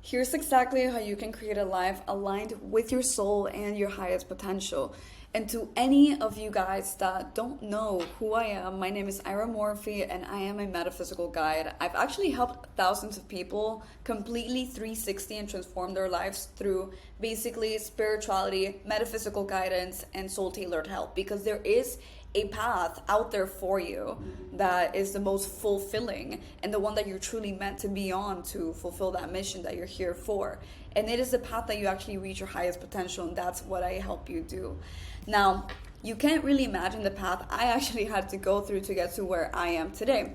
Here's exactly how you can create a life aligned with your soul and your highest potential. And to any of you guys that don't know who I am, my name is Ira Morphy and I am a metaphysical guide. I've actually helped thousands of people completely 360 and transform their lives through basically spirituality, metaphysical guidance, and soul tailored help because there is a path out there for you that is the most fulfilling and the one that you're truly meant to be on to fulfill that mission that you're here for. And it is the path that you actually reach your highest potential, and that's what I help you do. Now, you can't really imagine the path I actually had to go through to get to where I am today.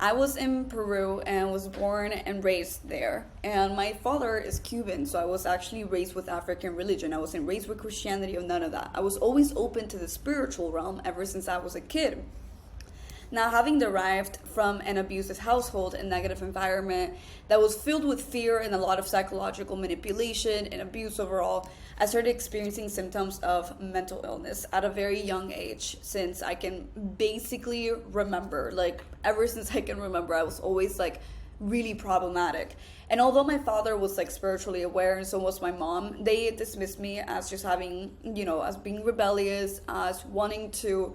I was in Peru and was born and raised there. And my father is Cuban, so I was actually raised with African religion. I wasn't raised with Christianity or none of that. I was always open to the spiritual realm ever since I was a kid. Now, having derived from an abusive household and negative environment that was filled with fear and a lot of psychological manipulation and abuse overall, I started experiencing symptoms of mental illness at a very young age. Since I can basically remember, like ever since I can remember, I was always like really problematic. And although my father was like spiritually aware and so was my mom, they dismissed me as just having, as being rebellious, as wanting to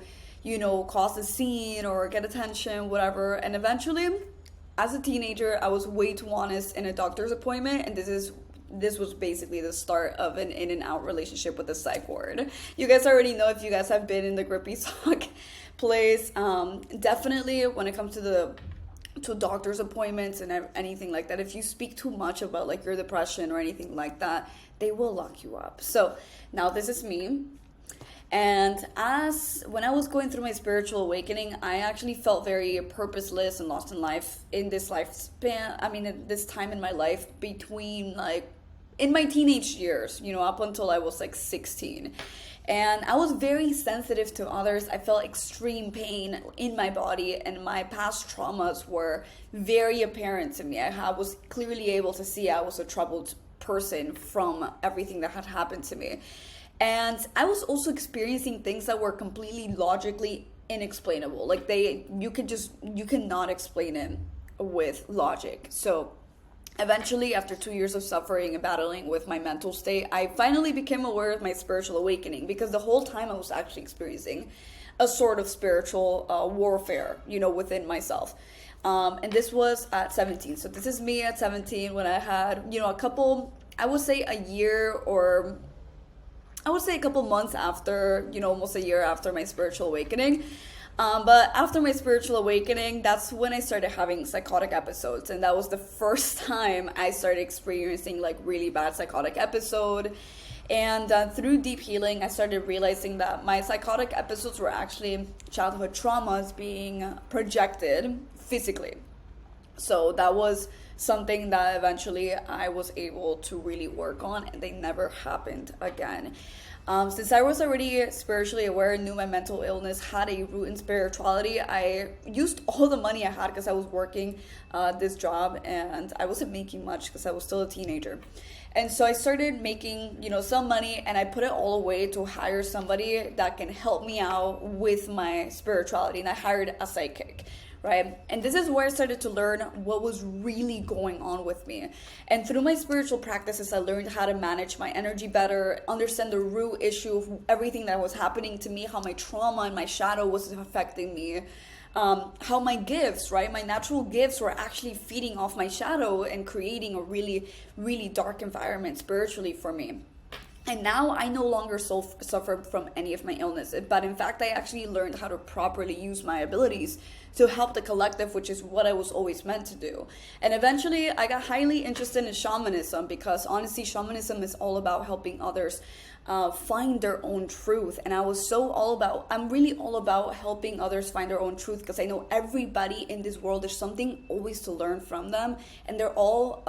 cause a scene or get attention, whatever. And eventually, as a teenager, I was way too honest in a doctor's appointment, and this was basically the start of an in and out relationship with the psych ward. You guys already know if you guys have been in the grippy sock place. Definitely when it comes to doctor's appointments and anything like that, if you speak too much about like your depression or anything like that, they will lock you up. So now this is me. And when I was going through my spiritual awakening, I actually felt very purposeless and lost in life in this lifespan. I mean, at this time in my life between in my teenage years, up until I was like 16. And I was very sensitive to others. I felt extreme pain in my body, and my past traumas were very apparent to me. I was clearly able to see I was a troubled person from everything that had happened to me. And I was also experiencing things that were completely logically inexplainable. Like you cannot explain it with logic. So eventually, after 2 years of suffering and battling with my mental state, I finally became aware of my spiritual awakening, because the whole time I was actually experiencing a sort of spiritual warfare, within myself. And this was at 17. So this is me at 17 when I had, a couple, I would say a couple months after, almost a year after my spiritual awakening. But after my spiritual awakening, that's when I started having psychotic episodes. And that was the first time I started experiencing like really bad psychotic episode. And through deep healing, I started realizing that my psychotic episodes were actually childhood traumas being projected physically. So that was something that eventually I was able to really work on, and they never happened again. Since I was already spiritually aware and knew my mental illness had a root in spirituality, I used all the money I had because I was working this job and I wasn't making much because I was still a teenager. And so I started making, some money, and I put it all away to hire somebody that can help me out with my spirituality. And I hired a psychic. Right? And this is where I started to learn what was really going on with me. And through my spiritual practices, I learned how to manage my energy better, understand the root issue of everything that was happening to me, how my trauma and my shadow was affecting me, how my gifts, right? My natural gifts were actually feeding off my shadow and creating a really, really dark environment spiritually for me. And now I no longer suffer from any of my illness, but in fact, I actually learned how to properly use my abilities to help the collective, which is what I was always meant to do. And eventually, I got highly interested in shamanism, because honestly, shamanism is all about helping others find their own truth. And I'm really all about helping others find their own truth, because I know everybody in this world, there's something always to learn from them. And they're all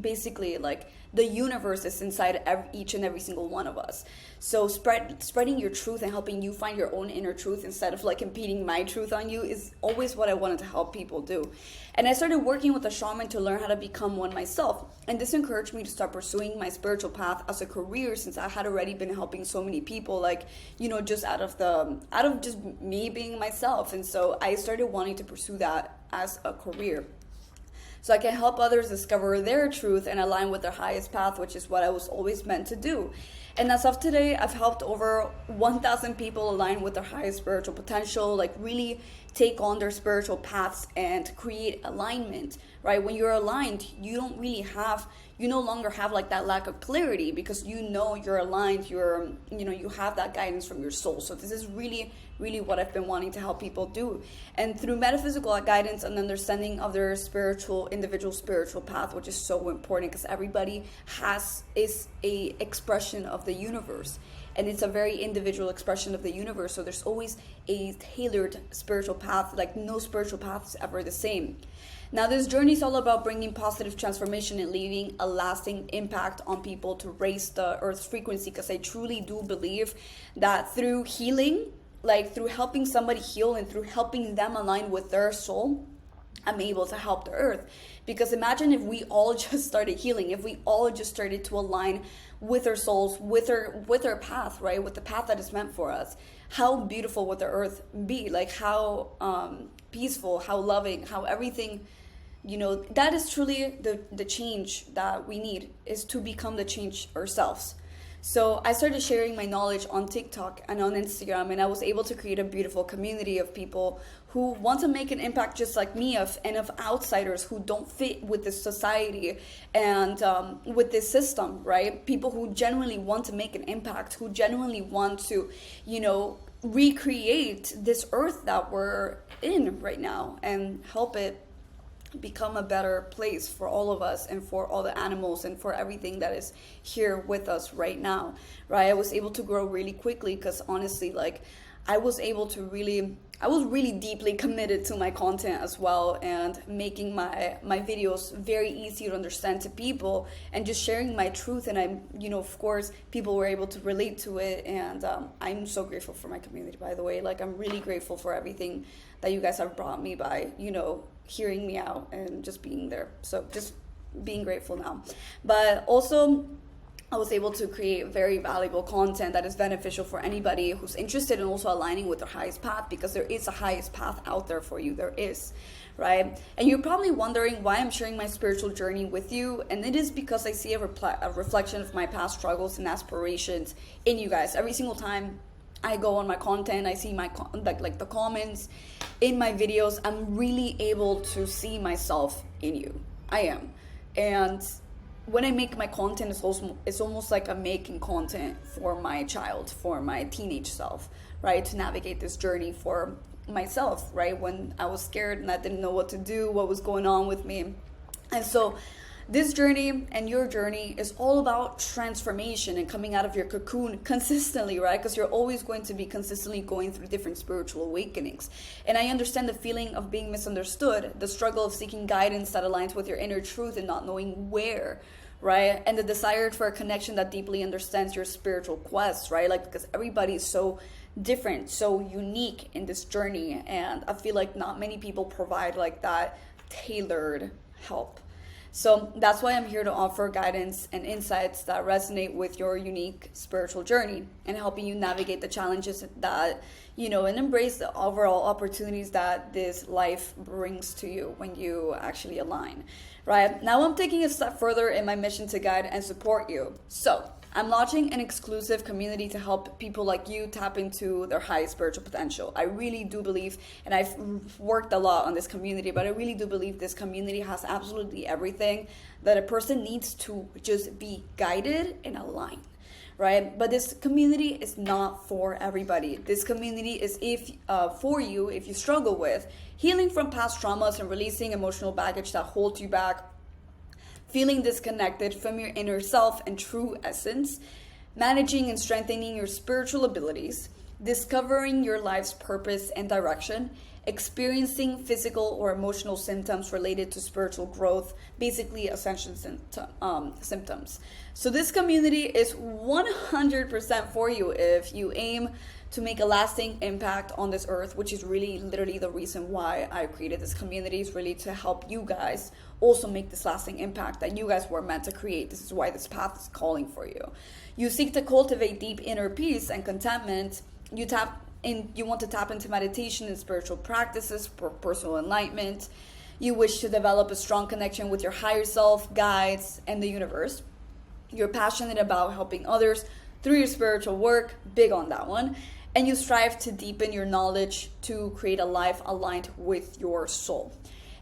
basically like the universe is inside each and every single one of us. So spreading your truth and helping you find your own inner truth instead of like impeding my truth on you is always what I wanted to help people do. And I started working with a shaman to learn how to become one myself. And this encouraged me to start pursuing my spiritual path as a career, since I had already been helping so many people, just out of just me being myself. And so I started wanting to pursue that as a career. so I can help others discover their truth and align with their highest path, which is what I was always meant to do. And as of today, I've helped over 1,000 people align with their highest spiritual potential, like really take on their spiritual paths and create alignment, right? When you're aligned, you no longer have like that lack of clarity, because you know you're aligned, you have that guidance from your soul. So this is really, really what I've been wanting to help people do. And through metaphysical guidance and understanding of their individual spiritual path, which is so important, because everybody is a expression of the universe. And it's a very individual expression of the universe. So there's always a tailored spiritual path. Like no spiritual path is ever the same. Now, this journey is all about bringing positive transformation and leaving a lasting impact on people to raise the Earth's frequency, because I truly do believe that through healing, like through helping somebody heal and through helping them align with their soul, I'm able to help the Earth. Because imagine if we all just started healing, if we all just started to align with our souls, with our path, right? With the path that is meant for us. How beautiful would the Earth be? Like how peaceful, how loving, how everything, that is truly the change that we need, is to become the change ourselves. So I started sharing my knowledge on TikTok and on Instagram, and I was able to create a beautiful community of people who want to make an impact just like me, of outsiders who don't fit with this society and with this system, right? People who genuinely want to make an impact, who genuinely want to, recreate this earth that we're in right now and help it become a better place for all of us and for all the animals and for everything that is here with us right now, right? I was able to grow really quickly because honestly, like I was really deeply committed to my content as well, and making my videos very easy to understand to people and just sharing my truth. And of course, people were able to relate to it. And I'm so grateful for my community, by the way. Like, I'm really grateful for everything that you guys have brought me by, hearing me out and just being there. So just being grateful now. But also, I was able to create very valuable content that is beneficial for anybody who's interested in also aligning with their highest path, because there is a highest path out there for you. There is, right? And you're probably wondering why I'm sharing my spiritual journey with you. And it is because I see a reflection of my past struggles and aspirations in you guys. Every single time I go on my content, I see my like the comments in my videos, I'm really able to see myself in you. I am. And when I make my content, it's almost like I'm making content for my child, for my teenage self, right? To navigate this journey for myself, right? When I was scared and I didn't know what to do, what was going on with me. And so this journey and your journey is all about transformation and coming out of your cocoon consistently, right? Because you're always going to be consistently going through different spiritual awakenings. And I understand the feeling of being misunderstood, the struggle of seeking guidance that aligns with your inner truth and not knowing where, right? And the desire for a connection that deeply understands your spiritual quest, right? Like, because everybody is so different, so unique in this journey. And I feel like not many people provide like that tailored help. So that's why I'm here to offer guidance and insights that resonate with your unique spiritual journey and helping you navigate the challenges that, and embrace the overall opportunities that this life brings to you when you actually align, right? Now I'm taking a step further in my mission to guide and support you. So I'm launching an exclusive community to help people like you tap into their highest spiritual potential. I really do believe, and I've worked a lot on this community, but I really do believe this community has absolutely everything that a person needs to just be guided and aligned, right? But this community is not for everybody. This community is for you if you struggle with healing from past traumas and releasing emotional baggage that holds you back, feeling disconnected from your inner self and true essence, managing and strengthening your spiritual abilities, discovering your life's purpose and direction, experiencing physical or emotional symptoms related to spiritual growth, basically ascension symptoms. So this community is 100% for you if you aim to make a lasting impact on this earth, which is really literally the reason why I created this community, is really to help you guys also make this lasting impact that you guys were meant to create. This is why this path is calling for you. You seek to cultivate deep inner peace and contentment. You want to tap into meditation and spiritual practices for personal enlightenment. You wish to develop a strong connection with your higher self, guides, and the universe. You're passionate about helping others through your spiritual work, big on that one. And you strive to deepen your knowledge to create a life aligned with your soul.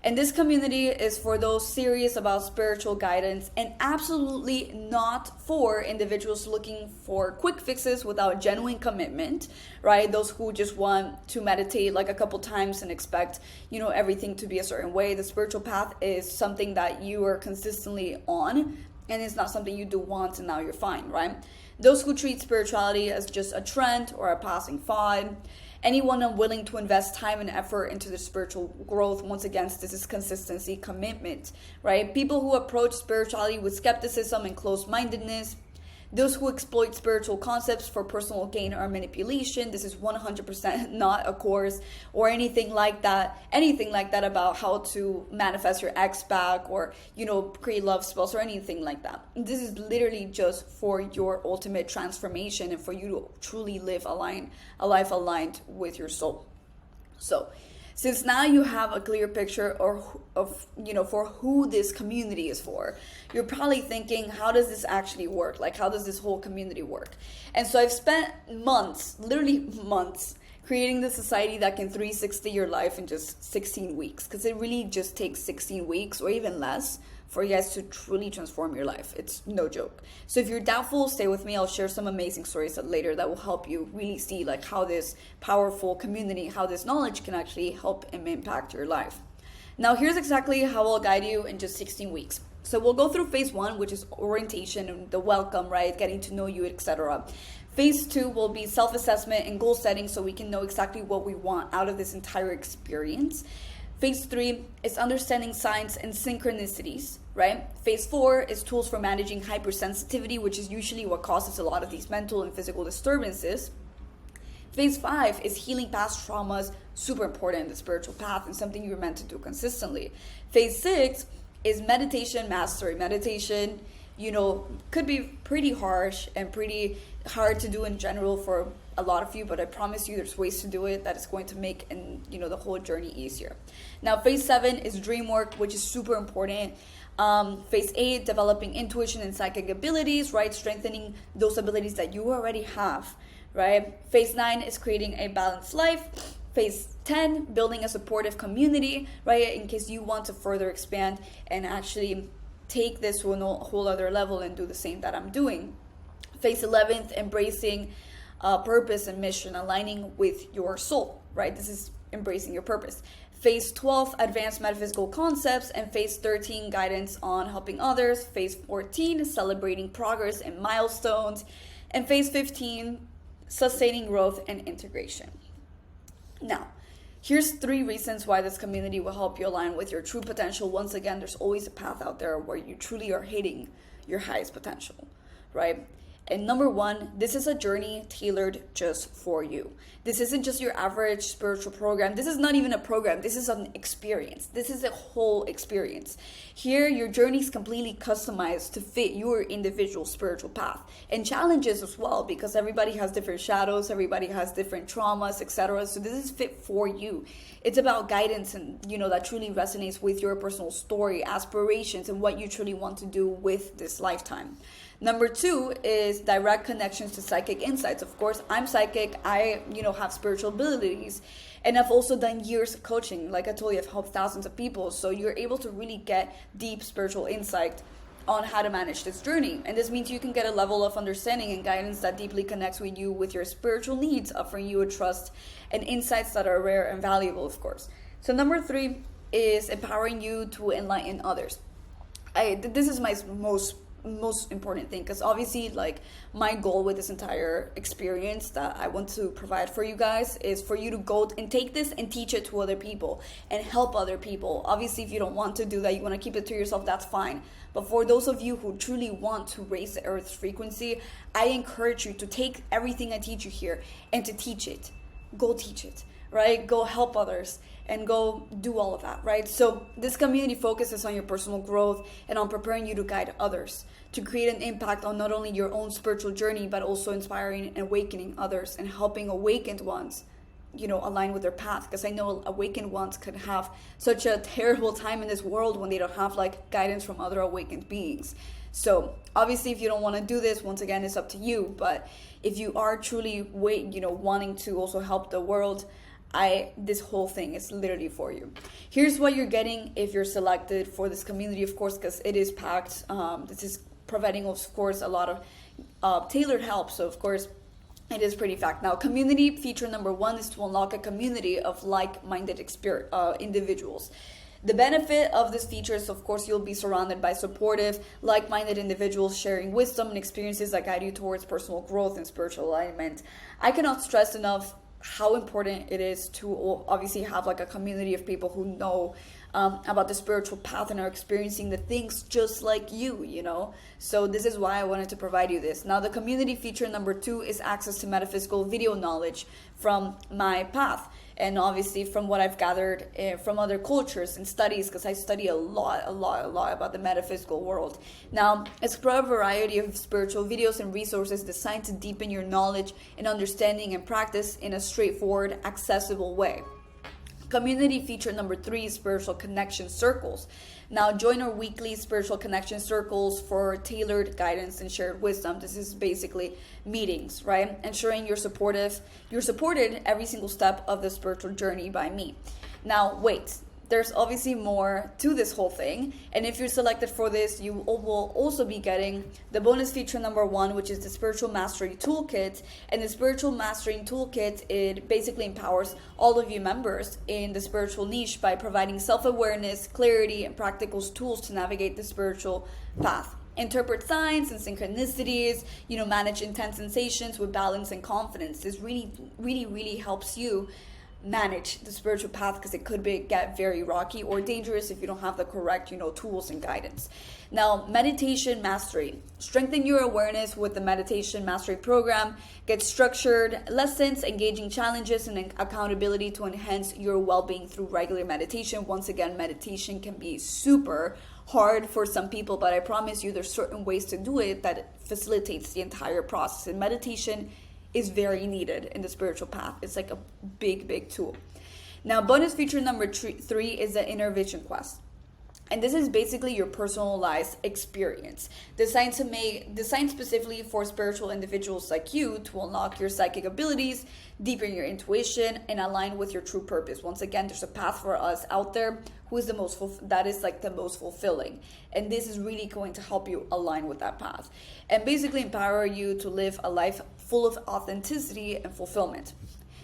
And this community is for those serious about spiritual guidance and absolutely not for individuals looking for quick fixes without genuine commitment, right? Those who just want to meditate like a couple times and expect, everything to be a certain way. The spiritual path is something that you are consistently on, and it's not something you do once and now you're fine, right? Those who treat spirituality as just a trend or a passing fad. Anyone unwilling to invest time and effort into their spiritual growth, once again, this is consistency, commitment, right? People who approach spirituality with skepticism and closed-mindedness. Those who exploit spiritual concepts for personal gain or manipulation. This is 100% not a course or anything like that. Anything like that about how to manifest your ex back or, create love spells or anything like that. This is literally just for your ultimate transformation and for you to truly live a life aligned with your soul. So, since now you have a clear picture of for who this community is for, you're probably thinking, how does this actually work? Like, how does this whole community work? And so I've spent months, literally months, creating the society that can 360 your life in just 16 weeks. Because it really just takes 16 weeks or even less for you guys to truly transform your life. It's no joke. So if you're doubtful, stay with me. I'll share some amazing stories later that will help you really see like how this powerful community, how this knowledge can actually help and impact your life. Now, here's exactly how I'll guide you in just 16 weeks. So we'll go through phase 1, which is orientation and the welcome, right? Getting to know you, etc. Phase 2 will be self-assessment and goal setting so we can know exactly what we want out of this entire experience. Phase 3 is understanding signs and synchronicities, right? Phase 4 is tools for managing hypersensitivity, which is usually what causes a lot of these mental and physical disturbances. Phase 5 is healing past traumas, super important in the spiritual path and something you're meant to do consistently. Phase 6 is meditation mastery. Meditation, could be pretty harsh and pretty hard to do in general for a lot of you, but I promise you there's ways to do it that is going to make the whole journey easier. Now, phase 7 is dream work, which is super important. Phase 8, developing intuition and psychic abilities, right? Strengthening those abilities that you already have, right? Phase 9 is creating a balanced life. Phase 10, building a supportive community, right? In case you want to further expand and actually take this to a whole other level and do the same that I'm doing. Phase 11, embracing purpose and mission, aligning with your soul, right? This is embracing your purpose. Phase 12, advanced metaphysical concepts, and phase 13, guidance on helping others. Phase 14, celebrating progress and milestones. And phase 15, sustaining growth and integration. Now, here's 3 reasons why this community will help you align with your true potential. Once again, there's always a path out there where you truly are hitting your highest potential, right? And number 1, this is a journey tailored just for you. This isn't just your average spiritual program. This is not even a program. This is an experience. This is a whole experience. Here, your journey is completely customized to fit your individual spiritual path and challenges as well, because everybody has different shadows, everybody has different traumas, etc. So this is fit for you. It's about guidance and, that truly resonates with your personal story, aspirations, and what you truly want to do with this lifetime. Number 2 is direct connections to psychic insights. Of course, I'm psychic. I, have spiritual abilities. And I've also done years of coaching. Like I told you, I've helped thousands of people. So you're able to really get deep spiritual insight on how to manage this journey. And this means you can get a level of understanding and guidance that deeply connects with you with your spiritual needs, offering you a trust and insights that are rare and valuable, of course. So number 3 is empowering you to enlighten others. This is my most important thing, because obviously like my goal with this entire experience that I want to provide for you guys is for you to go and take this and teach it to other people and help other people. Obviously, if you don't want to do that, you want to keep it to yourself, that's fine. But for those of you who truly want to raise the earth's frequency, I encourage you to take everything I teach you here and to teach it. Go teach it, right? Go help others and go do all of that, right? So this community focuses on your personal growth and on preparing you to guide others, to create an impact on not only your own spiritual journey, but also inspiring and awakening others and helping awakened ones align with their path, because I know awakened ones could have such a terrible time in this world when they don't have like guidance from other awakened beings. So obviously, if you don't want to do this, once again, it's up to you. But if you are truly wanting to also help the world, this whole thing is literally for you. Here's what you're getting if you're selected for this community, of course, because it is packed. This is providing, of course, a lot of tailored help. So of course, it is pretty fact. Now, community feature number 1 is to unlock a community of like-minded individuals. The benefit of this feature is, of course, you'll be surrounded by supportive, like-minded individuals sharing wisdom and experiences that guide you towards personal growth and spiritual alignment. I cannot stress enough how important it is to obviously have like a community of people who know about the spiritual path and are experiencing the things just like you. So this is why I wanted to provide you this. Now, the community feature number 2 is access to metaphysical video knowledge from my path. And obviously from what I've gathered from other cultures and studies, because I study a lot about the metaphysical world. Now, explore a variety of spiritual videos and resources designed to deepen your knowledge and understanding and practice in a straightforward, accessible way. Community feature number 3 is spiritual connection circles. Now, join our weekly spiritual connection circles for tailored guidance and shared wisdom. This is basically meetings, right? Ensuring you're supported every single step of the spiritual journey by me. Now, wait. There's obviously more to this whole thing, and if you're selected for this, you will also be getting the bonus feature number 1, which is the Spiritual Mastery Toolkit. And the Spiritual Mastering Toolkit, it basically empowers all of you members in the spiritual niche by providing self-awareness, clarity, and practical tools to navigate the spiritual path. Interpret signs and synchronicities, manage intense sensations with balance and confidence. This really helps you manage the spiritual path, because it could get very rocky or dangerous if you don't have the correct tools and guidance. Now, meditation mastery. Strengthen your awareness with the meditation mastery program. Get structured lessons, engaging challenges, and accountability to enhance your well-being through regular meditation. Once again, meditation can be super hard for some people, but I promise you there's certain ways to do it that facilitates the entire process. And meditation is very needed in the spiritual path. It's like a big tool. Now, bonus feature number 3 is the Inner Vision Quest. And this is basically your personalized experience, designed specifically for spiritual individuals like you to unlock your psychic abilities, deepen your intuition, and align with your true purpose. Once again, there's a path for us out there who is the most fulfilling. And this is really going to help you align with that path and basically empower you to live a life full of authenticity and fulfillment.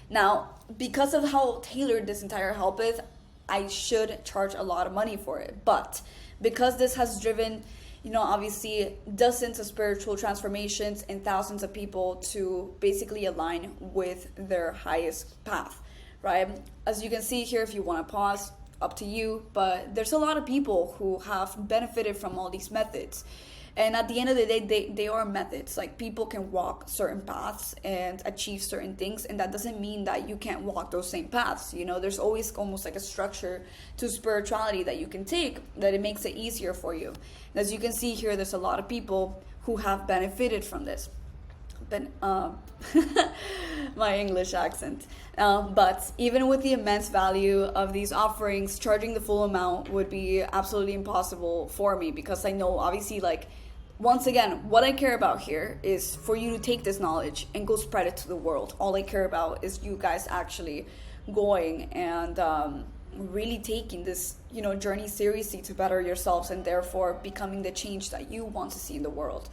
Now, because of how tailored this entire help is, I should charge a lot of money for it. But because this has driven, obviously dozens of spiritual transformations and thousands of people to basically align with their highest path, right? As you can see here, if you want to pause, up to you, but there's a lot of people who have benefited from all these methods. And at the end of the day, they are methods. Like, people can walk certain paths and achieve certain things, and that doesn't mean that you can't walk those same paths. There's always almost like a structure to spirituality that you can take, that it makes it easier for you. And as you can see here, there's a lot of people who have benefited from this. My English accent. But even with the immense value of these offerings, charging the full amount would be absolutely impossible for me, because I know, obviously, once again, what I care about here is for you to take this knowledge and go spread it to the world. All I care about is you guys actually going and really taking this, journey seriously to better yourselves, and therefore becoming the change that you want to see in the world,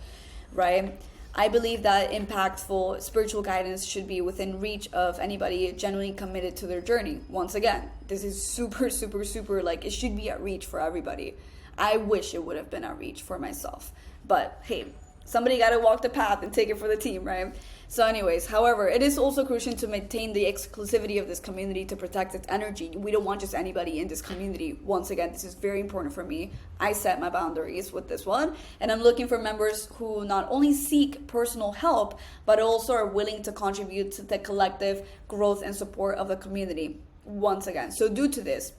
right? I believe that impactful spiritual guidance should be within reach of anybody genuinely committed to their journey. Once again, this is super, it should be at reach for everybody. I wish it would have been at reach for myself. But hey, somebody got to walk the path and take it for the team, right? So anyways, however, it is also crucial to maintain the exclusivity of this community to protect its energy. We don't want just anybody in this community. Once again, this is very important for me. I set my boundaries with this one, and I'm looking for members who not only seek personal help, but also are willing to contribute to the collective growth and support of the community. Once again, so due to this,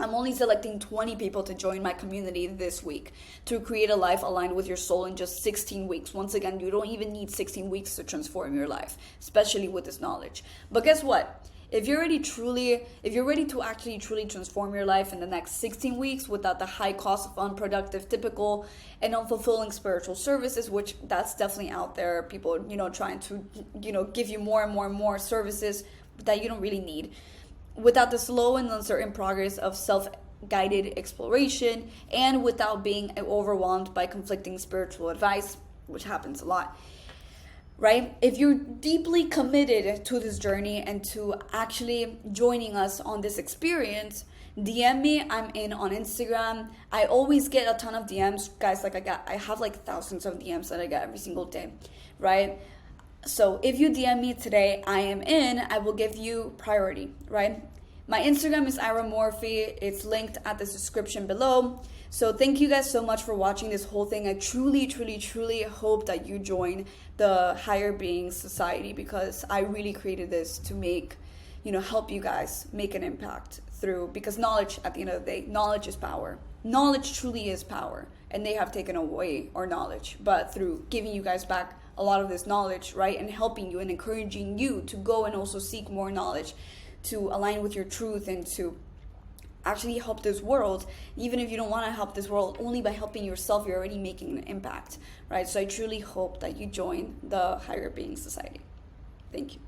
I'm only selecting 20 people to join my community this week to create a life aligned with your soul in just 16 weeks. Once again, you don't even need 16 weeks to transform your life, especially with this knowledge. But guess what? If you're ready to actually truly transform your life in the next 16 weeks without the high cost of unproductive, typical, and unfulfilling spiritual services, which that's definitely out there, people, trying to, give you more and more and more services that you don't really need, without the slow and uncertain progress of self-guided exploration, and without being overwhelmed by conflicting spiritual advice, which happens a lot, right? If you're deeply committed to this journey and to actually joining us on this experience, DM me. I'm in on Instagram. I always get a ton of DMs, guys. I have like thousands of DMs that I get every single day, right? So if you DM me today, I am in. I will give you priority, right? My Instagram is Ira Morphy. It's linked at the description below. So thank you guys so much for watching this whole thing. I truly, truly, truly hope that you join the Higher Being Society, because I really created this to help you guys make an impact because knowledge, at the end of the day, knowledge is power. Knowledge truly is power, and they have taken away our knowledge. But through giving you guys back a lot of this knowledge, right, and helping you and encouraging you to go and also seek more knowledge, to align with your truth and to actually help this world. Even if you don't want to help this world, only by helping yourself, you're already making an impact, right? So I truly hope that you join the Higher Being Society. Thank you.